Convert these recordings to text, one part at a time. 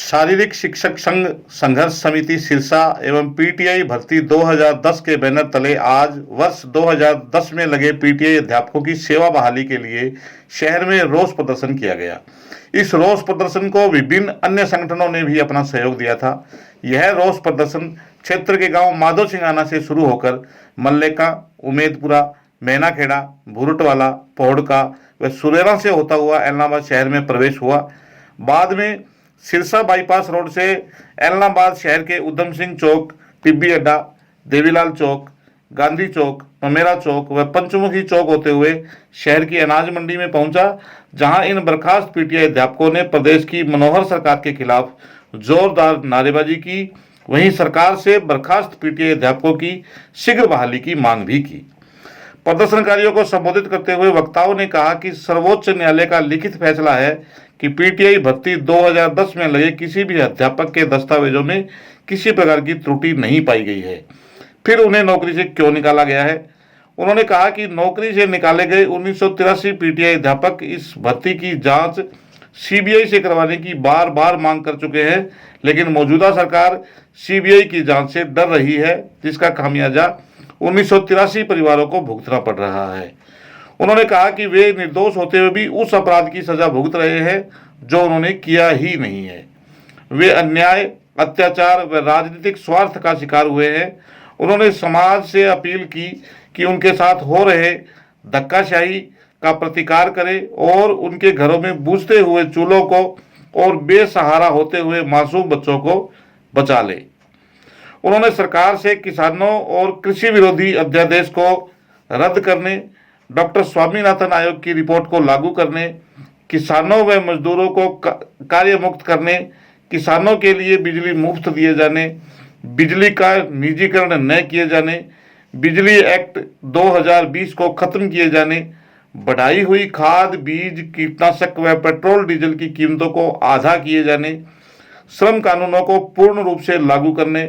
शारीरिक शिक्षक संघ संघर्ष समिति सिरसा एवं पीटीआई भर्ती 2010 के बैनर तले आज वर्ष 2010 में लगे पीटीआई अध्यापकों की सेवा बहाली के लिए शहर में रोष प्रदर्शन किया गया। इस रोष प्रदर्शन को विभिन्न अन्य संगठनों ने भी अपना सहयोग दिया था। यह रोष प्रदर्शन क्षेत्र के गांव माधो सिंगाना से शुरू होकर मल्लेका, उमेदपुरा, मैनाखेड़ा, भुरटवाला, पौड़का व सुरेरा से होता हुआ एलनाबाद शहर में प्रवेश हुआ। बाद में सिरसा बाईपास रोड से एलनाबाद शहर के उधम सिंह चौक, टिब्बी अड्डा, देवीलाल चौक, गांधी चौक, पमेरा चौक व पंचमुखी चौक होते हुए शहर की अनाज मंडी में पहुंचा, जहां इन बर्खास्त पीटीआई अध्यापकों ने प्रदेश की मनोहर सरकार के खिलाफ जोरदार नारेबाजी की। वहीं सरकार से बर्खास्त पीटीआई अध्यापकों की शीघ्र बहाली की मांग भी की। प्रदर्शनकारियों को संबोधित करते हुए वक्ताओं ने कहा कि सर्वोच्च न्यायालय का लिखित फैसला है कि पीटीआई भर्ती 2010 में लगे किसी भी अध्यापक के दस्तावेजों में किसी प्रकार की त्रुटि नहीं पाई गई है, फिर उन्हें नौकरी से क्यों निकाला गया है। उन्होंने कहा कि नौकरी से निकाले गए 1983 पीटीआई अध्यापक इस भर्ती की जांच सीबीआई से करवाने की बार बार मांग कर चुके हैं, लेकिन मौजूदा सरकार सीबीआई की जांच से डर रही है, जिसका खामियाजा 1983 परिवारों को भुगतना पड़ रहा है। उन्होंने कहा कि वे निर्दोष होते हुए भी उस अपराध की सजा भुगत रहे हैं जो उन्होंने किया ही नहीं है। वे अन्याय, अत्याचार व राजनीतिक स्वार्थ का शिकार हुए हैं। उन्होंने समाज से अपील की कि उनके साथ हो रहे धक्काशाही का प्रतिकार करें और उनके घरों में बुझते हुए चूल्हों को और बेसहारा होते हुए मासूम बच्चों को बचा ले। उन्होंने सरकार से किसानों और कृषि विरोधी अध्यादेश को रद्द करने, डॉक्टर स्वामीनाथन आयोग की रिपोर्ट को लागू करने, किसानों व मजदूरों को कार्य मुक्त करने, किसानों के लिए बिजली मुफ्त दिए जाने, बिजली का निजीकरण न किए जाने, बिजली एक्ट 2020 को खत्म किए जाने, बढ़ाई हुई खाद, बीज, कीटनाशक व पेट्रोल डीजल की कीमतों को आधा किए जाने, श्रम कानूनों को पूर्ण रूप से लागू करने,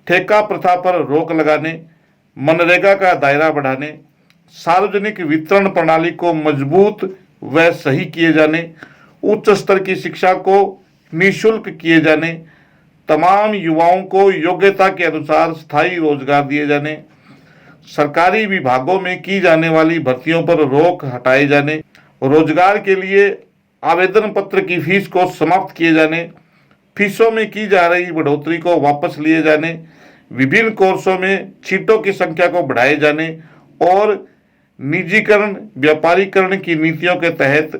ठेका प्रथा पर रोक लगाने, मनरेगा का दायरा बढ़ाने, सार्वजनिक वितरण प्रणाली को मजबूत व सही किए जाने, उच्च स्तर की शिक्षा को निःशुल्क किए जाने, तमाम युवाओं को योग्यता के अनुसार स्थायी रोजगार दिए जाने, सरकारी विभागों में की जाने वाली भर्तियों पर रोक हटाए जाने, रोजगार के लिए आवेदन पत्र की फीस को समाप्त किए जाने, फीसों में की जा रही बढ़ोतरी को वापस लिए जाने, विभिन्न कोर्सों में सीटों की संख्या को बढ़ाए जाने और निजीकरण, व्यापारीकरण की नीतियों के तहत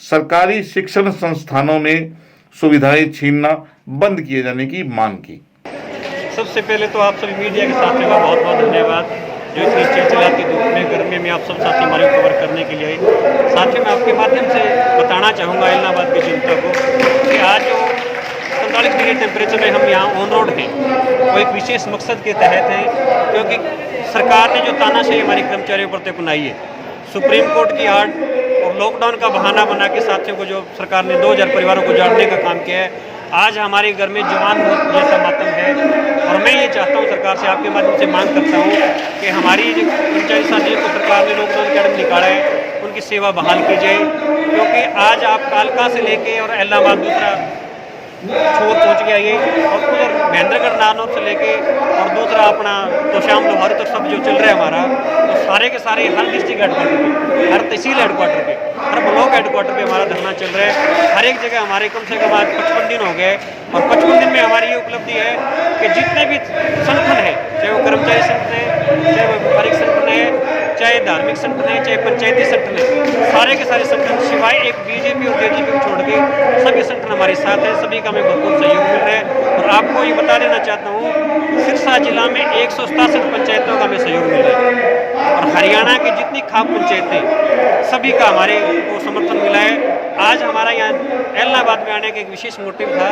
सरकारी शिक्षण संस्थानों में सुविधाएं छीनना बंद किए जाने की मांग की। सबसे पहले तो आप सभी मीडिया के साथियों का बहुत बहुत धन्यवाद, जो इतनी चिलचिलाती धूप में, गर्मी में आप सब साथी हमारी कवर करने के लिए आए। साथियों, मैं आपके माध्यम से बताना चाहूँगा इलाहाबाद की जनता को कि आज जो 45 डिग्री टेम्परेचर में हम यहाँ ऑन रोड हैं, वो एक विशेष मकसद के तहत है, क्योंकि सरकार ने जो तानाशाही हमारी कर्मचारियों पर अपनाई है, सुप्रीम कोर्ट की आर्ट और लॉकडाउन का बहाना बना के साथियों को जो सरकार ने 2000 परिवारों को जाड़ने का काम किया है, आज हमारे घर में जवान जैसा मातम है। और मैं ये चाहता हूँ सरकार से, आपके माध्यम से मांग करता हूँ कि हमारी जो पंचायत साथियों को सरकार ने लॉकडाउन के कारण निकाला है, उनकी सेवा बहाल की जाए, क्योंकि आज आप कालका से लेके और इलाहाबाद दूसरा छोर पहुंच गया ये, और उधर महेंद्रगढ़ नानौर से लेके और दूसरा अपना तोशाम लोहारू तक सब जो चल रहा है हमारा, तो सारे के सारे हर डिस्ट्रिक्ट हेडक्वार्टर पे, हर तहसील हेडक्वार्टर पे, हर ब्लॉक हेडक्वार्टर पे हमारा धरना चल रहा है। हर एक जगह हमारे कम से कम आज 55 दिन हो गए, और 55 दिन में हमारी ये उपलब्धि है कि जितने भी संगठन है, चाहे वो कर्मचारी संगठन है, चाहे वो व्यापारिक संगठन है, चाहे धार्मिक संगठन है, चाहे पंचायती संगठन है, सारे के सारे संगठन सिवाय एक बीजेपी और जेजेपी को छोड़ के सभी संगठन हमारे साथ हैं। सभी का हमें भरपूर सहयोग मिल रहा है। और आपको ये बता देना चाहता हूँ, सिरसा जिला में 167 पंचायतों का हमें सहयोग मिल रहा है, और हरियाणा की जितनी खाप पंचायतें सभी का हमारे को समर्थन मिला है। आज हमारा यहाँ इलाहाबाद में आने का एक विशेष मोटिव था,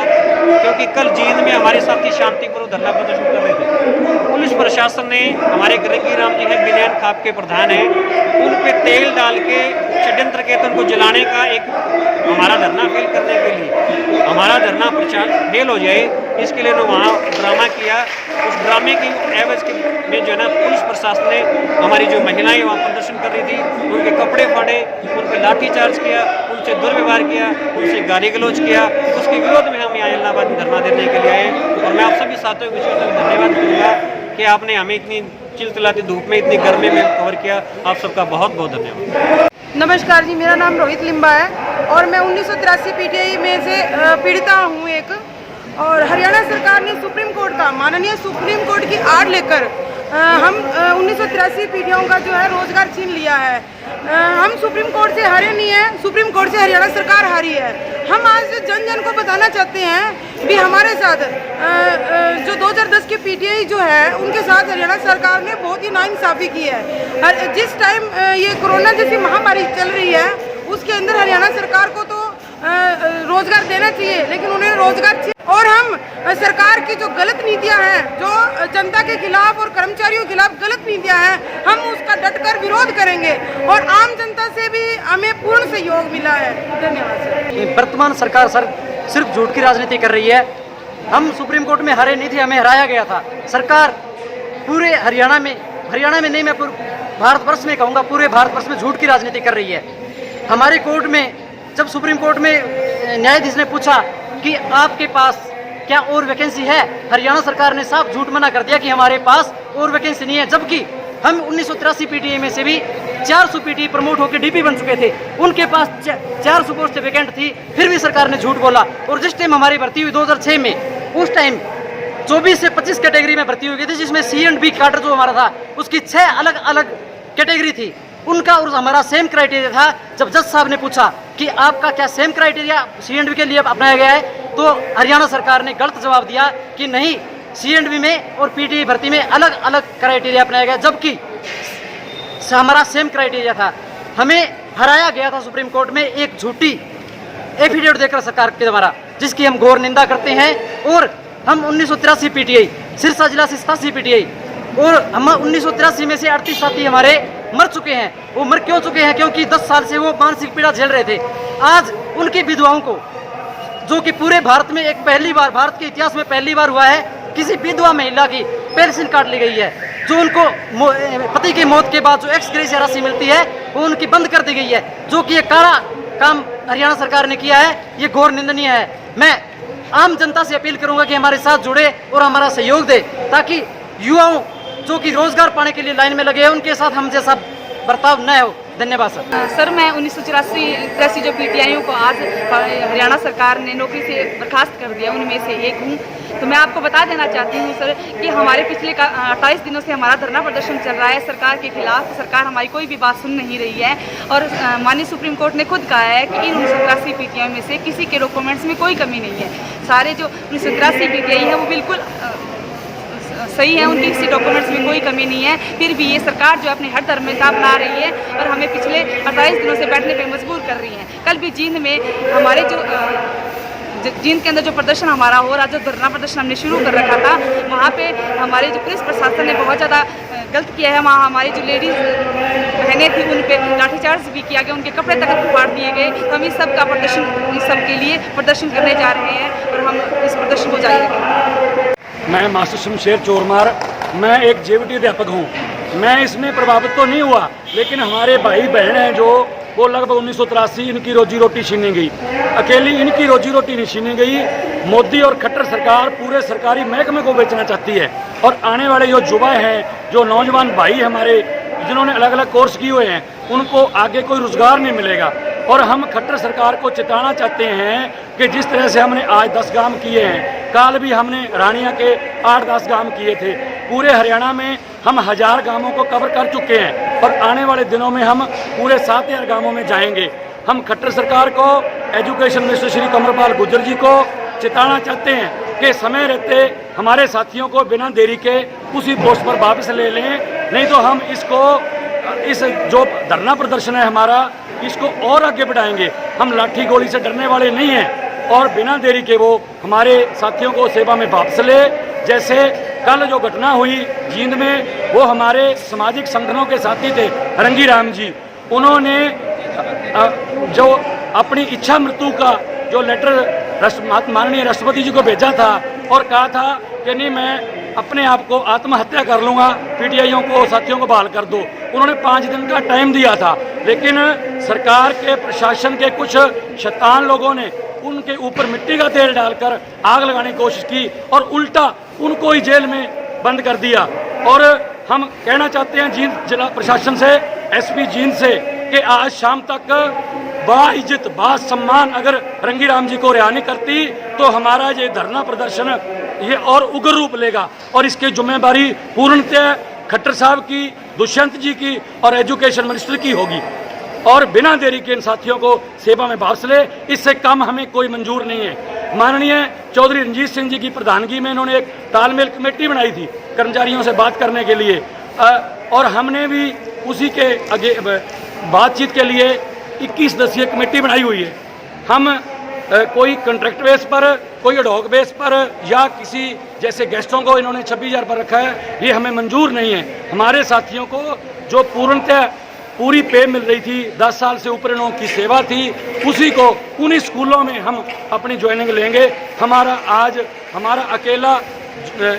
क्योंकि कल जींद में हमारे साथी शांतिपूर्वक धरना प्रदर्शन कर रहे थे। पुलिस प्रशासन ने, हमारे गरंगी राम जी हैं, बिलियन खाप के प्रधान हैं, उन पे तेल डाल के षड्यंत्र के उनको जलाने का एक हमारा धरना फेल करने के लिए हमारा धरना प्रचार फेल हो जाए, इसके लिए उन्होंने वहाँ ड्रामा किया। उस ड्रामे की एवज के में जो है ना पुलिस प्रशासन ने हमारी जो महिलाएं वहाँ प्रदर्शन कर रही थी उनके कपड़े फाड़े, उन पर लाठीचार्ज किया, उनसे दुर्व्यवहार किया, उनसे गाली गलौज किया। उसके विरोध में हम यहाँ इलाहाबाद में धरना देने के लिए आए। और मैं आप सभी साथियों को विशेष रूप से धन्यवाद दूंगा कि आपने हमें इतनी चिलचिलाती धूप में, इतनी गर्मी में कवर किया। आप सबका बहुत बहुत धन्यवाद। नमस्कार जी, मेरा नाम रोहित लिम्बा है और मैं 1983 पीटीआई में से पीड़िता हूँ एक। और हरियाणा सरकार ने सुप्रीम कोर्ट का, माननीय सुप्रीम कोर्ट की आड़ लेकर हम 1983 पीटीआईओं का जो है रोजगार छीन लिया है। हम सुप्रीम कोर्ट से हारे नहीं है, सुप्रीम कोर्ट से हरियाणा सरकार हारी है। हम आज जन जन को बताना चाहते हैं कि हमारे साथ जो 2010 के पीटीआई जो है उनके साथ हरियाणा सरकार ने बहुत ही नाइंसाफ़ी की है। जिस टाइम ये कोरोना जैसी महामारी चल रही है उसके अंदर हरियाणा सरकार को तो रोजगार देना चाहिए, लेकिन उन्हें रोजगार और हम सरकार की जो गलत नीतियां हैं, जो जनता के खिलाफ और कर्मचारियों के खिलाफ गलत नीतियां हैं, हम उसका डटकर विरोध करेंगे और आम जनता से भी हमें पूर्ण सहयोग मिला है। धन्यवाद सर। वर्तमान सरकार सर सिर्फ झूठ की राजनीति कर रही है। हम सुप्रीम कोर्ट में हारे नहीं थे, हमें हराया गया था। सरकार पूरे हरियाणा में नहीं, मैं भारतवर्ष में कहूँगा, पूरे भारतवर्ष में झूठ की राजनीति कर रही है। हमारे कोर्ट में जब सुप्रीम कोर्ट में न्यायाधीश ने पूछा कि आपके पास क्या और वैकेंसी है, हरियाणा सरकार ने साफ झूठ मना कर दिया कि हमारे पास और वैकेंसी नहीं है। जबकि हम 1983 पीटीआई में से भी 400 पीटीआई प्रमोट होकर डीपी बन चुके थे, उनके पास 400 पोस्ट वैकेंट थी, फिर भी सरकार ने झूठ बोला। और जिस टाइम हमारी भर्ती हुई 2006 में, उस टाइम 24 से 25 कैटेगरी में भर्ती हुई गई थी, जिसमें C&B कैडर जो हमारा था उसकी 6 अलग अलग कैटेगरी थी। उनका और हमारा सेम क्राइटेरिया था। जब जज साहब ने पूछा कि आपका क्या सेम क्राइटेरिया C&B के लिए अपनाया गया है, तो हरियाणा सरकार ने गलत जवाब दिया कि नहीं, C&B में और पीटीआई भर्ती में अलग अलग क्राइटेरिया अपनाया गया, जबकि हमारा सेम क्राइटेरिया था। हमें हराया गया था सुप्रीम कोर्ट में एक झूठी एफिडेविट देकर सरकार के द्वारा, जिसकी हम घोर निंदा करते हैं। और हम 1983 पीटीआई, सिरसा जिला से 87 पीटीआई, और हम 1983 में से 38 साथी हमारे मर चुके हैं। वो मर क्यों चुके हैं? क्योंकि 10 साल से वो मानसिक पीड़ा झेल रहे थे। आज उनकी विधवाओं को, जो कि पूरे भारत में एक पहली बार, भारत के इतिहास में पहली बार हुआ है, किसी विधवा महिला की पेंशन काट ली गई है। जो उनको पति की मौत के बाद जो एक्स ग्रेशिया राशि मिलती है वो उनकी बंद कर दी गई है, जो कि ये काला काम हरियाणा सरकार ने किया है। ये घोर निंदनीय है। मैं आम जनता से अपील करूंगा कि हमारे साथ जुड़े और हमारा सहयोग दे, ताकि युवाओं जो कि रोजगार पाने के लिए लाइन में लगे हैं उनके साथ हम जैसा बर्ताव न हो। धन्यवाद सर। सर, मैं 1984 जो पीटीआईओं को आज हरियाणा सरकार ने नौकरी से बर्खास्त कर दिया, उनमें से एक हूँ। तो मैं आपको बता देना चाहती हूँ सर कि हमारे पिछले 28 दिनों से हमारा धरना प्रदर्शन चल रहा है सरकार के खिलाफ। सरकार हमारी कोई भी बात सुन नहीं रही है और माननीय सुप्रीम कोर्ट ने खुद कहा है कि इन 1983 पीटीआई में से किसी के डॉक्यूमेंट्स में कोई कमी नहीं है। सारे जो 1983 पीटीआई है वो बिल्कुल सही है, उनकी किसी डॉक्यूमेंट्स में कोई कमी नहीं है। फिर भी ये सरकार जो अपने हर धर्मिकता अपना रही है और हमें पिछले 28 दिनों से बैठने पे मजबूर कर रही है। कल भी जींद में हमारे जींद के अंदर जो प्रदर्शन हमारा हो रहा, जो धरना प्रदर्शन हमने शुरू कर रखा था, वहाँ पे हमारे जो पुलिस प्रशासन ने बहुत ज़्यादा गलत किया है। वहाँ हमारी जो लेडीज़ बहनें थी उन पर लाठीचार्ज भी किया गया, उनके कपड़े तक फाड़ दिए गए। तो हम इस सब का प्रदर्शन, इस सब के लिए प्रदर्शन करने जा रहे हैं और हम इस प्रदर्शन को जारी रखेंगे। मैं मास्टर शमशेर चोरमार, मैं एक जेवीटी अध्यापक हूँ। मैं इसमें प्रभावित तो नहीं हुआ, लेकिन हमारे भाई बहन हैं जो वो लगभग 1983 इनकी रोजी रोटी छीनी गई। अकेली इनकी रोजी रोटी नहीं छीनी गई, मोदी और खट्टर सरकार पूरे सरकारी महकमे को बेचना चाहती है। और आने वाले जो युवा हैं, जो नौजवान भाई हमारे जिन्होंने अलग अलग कोर्स किए हुए हैं, उनको आगे कोई रोजगार नहीं मिलेगा। और हम खट्टर सरकार को चेताना चाहते हैं कि जिस तरह से हमने आज 10 काम किए हैं, कल भी हमने रानिया के 8-10 काम किए थे। पूरे हरियाणा में हम 1000 गांवों को कवर कर चुके हैं और आने वाले दिनों में हम पूरे 7000 गांवों में जाएंगे। हम खट्टर सरकार को, एजुकेशन मिनिस्टर श्री कंवरपाल गुर्जर जी को चेताना चाहते हैं कि समय रहते हमारे साथियों को बिना देरी के उसी पोस्ट पर वापस ले लें, नहीं तो हम इस जो धरना प्रदर्शन है हमारा, इसको और आगे बढ़ाएंगे। हम लाठी गोली से डरने वाले नहीं हैं और बिना देरी के वो हमारे साथियों को सेवा में वापस ले। जैसे कल जो घटना हुई जींद में, वो हमारे सामाजिक संगठनों के साथी थे हरंगी राम जी, उन्होंने जो अपनी इच्छा मृत्यु का जो लेटर माननीय राष्ट्रपति जी को भेजा था और कहा था कि नहीं, मैं अपने आप को आत्महत्या कर लूँगा, पीटीआईओं को, साथियों को बहाल कर दो। उन्होंने 5 दिन का टाइम दिया था, लेकिन सरकार के प्रशासन के कुछ शैतान लोगों ने उनके ऊपर मिट्टी का तेल डालकर आग लगाने की कोशिश की और उल्टा उनको ही जेल में बंद कर दिया। और हम कहना चाहते हैं जींद जिला प्रशासन से, एसपी जींद से, कि आज शाम तक बाइज्जत बासम्मान अगर रंगीराम जी को रिहा नहीं करती तो हमारा ये धरना प्रदर्शन ये और उग्र रूप लेगा और इसकी जिम्मेदारी पूर्णतः खट्टर साहब की, दुष्यंत जी की और एजुकेशन मिनिस्टर की होगी। और बिना देरी के इन साथियों को सेवा में वापस ले, इससे कम हमें कोई मंजूर नहीं है। माननीय चौधरी रणजीत सिंह जी की प्रधानगी में इन्होंने एक तालमेल कमेटी बनाई थी कर्मचारियों से बात करने के लिए, और हमने भी उसी के आगे बातचीत के लिए 21 सदस्यीय कमेटी बनाई हुई है। हम कोई कॉन्ट्रैक्ट बेस पर, कोई एडहॉक बेस पर या किसी जैसे गेस्टों को इन्होंने 26,000 पर रखा है, ये हमें मंजूर नहीं है। हमारे साथियों को जो पूर्णतः पूरी पे मिल रही थी, 10 साल से ऊपर इन्हों की सेवा थी, उसी को उन्हीं स्कूलों में हम अपनी ज्वाइनिंग लेंगे। हमारा अकेला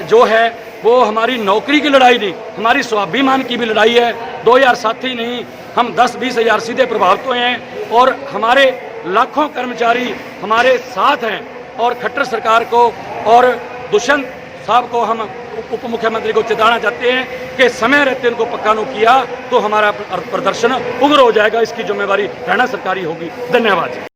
जो है वो हमारी नौकरी की लड़ाई नहीं, हमारी स्वाभिमान की भी लड़ाई है। 2000 साथी नहीं, हम 10-20 हज़ार सीधे प्रभावित हुए हैं और हमारे लाखों कर्मचारी हमारे साथ हैं। और खट्टर सरकार को और दुष्यंत साहब को हम उप मुख्यमंत्री को चेताना चाहते हैं कि समय रहते उनको पक्का किया तो हमारा प्रदर्शन उग्र हो जाएगा। इसकी जिम्मेवारी हरियाणा सरकारी होगी। धन्यवाद।